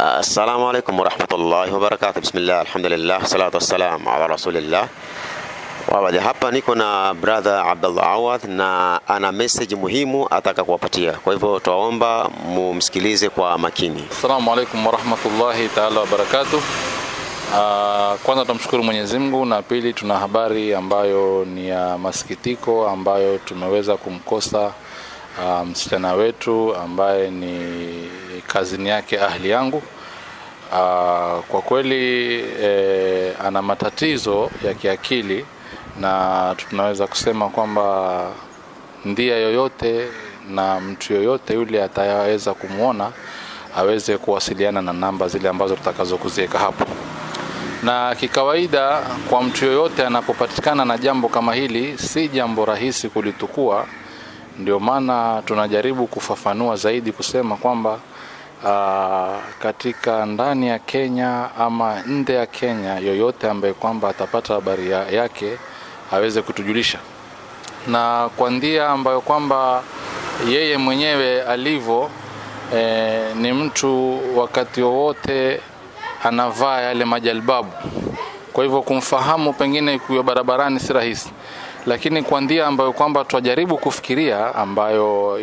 Assalamu alaikum warahmatullahi wabarakatuh. Bismillah, alhamdulillah, salatu wassalamu ala rasulillah. Wawadi, hapa niko na brother Abdullah Awadh na ana message muhimu ataka kuwapatia. Kwa hivyo tuwaomba mumsikilize kwa makini. Assalamu alaikum warahmatullahi ta'ala wabarakatuh. Kwanza tumshukuru Mwenyezi Mungu, na pili tuna habari ambayo ni ya masikitiko ambayo tumeweza kumkosa msichana wetu ambaye ni kazini yake ahli yangu. Kwa kweli ana matatizo ya kiakili, na tunaweza kusema kwamba ndia yoyote na mtu yoyote yule ataweza kumuona aweze kuwasiliana na namba zile ambazo tutakazo kuziweka hapo. Na kikawaida kwa mtu yoyote anapopatikana na jambo kama hili, si jambo rahisi kulitukua. Ndio maana tunajaribu kufafanua zaidi kusema kwamba katika ndani ya Kenya ama nje ya Kenya, yoyote ambaye kwamba atapata habari yake aweze kutujulisha. Na kwa ndia ambayo kwamba yeye mwenyewe alivyo, ni mtu wakati wowote anavaa yale majalbabu. Kwa hivyo kumfahamu pengine kwa barabarani si rahisi. Lakini kwa ndia ambayo kwamba tunajaribu kufikiria, ambayo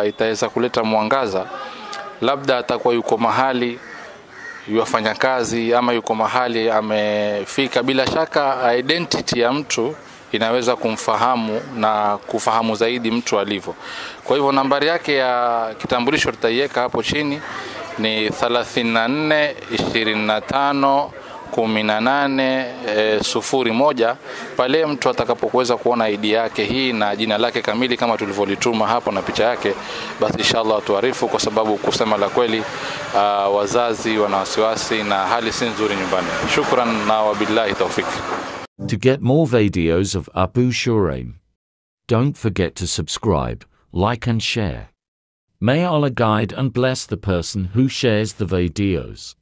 itaweza kuleta mwangaza, labda atakuwa yuko mahali yafanya kazi ama yuko mahali amefika, bila shaka identity ya mtu inaweza kumfahamu na kufahamu zaidi mtu alivyo. Kwa hivyo nambari yake ya kitambulisho tutaiweka hapo chini, ni 34 25 1801. Pale mtu atakapokuweza kuona ID yake hii na jina lake kamili kama tulivyolituma hapo na picha yake, basi inshallah tuarifu, kwa sababu kusema la kweli wazazi wana wasiwasi na hali si nzuri nyumbani. Shukran na wabillahi tawfik. To get more videos of Abu Shuraim, don't forget to subscribe, like and share. May Allah guide and bless the person who shares the videos.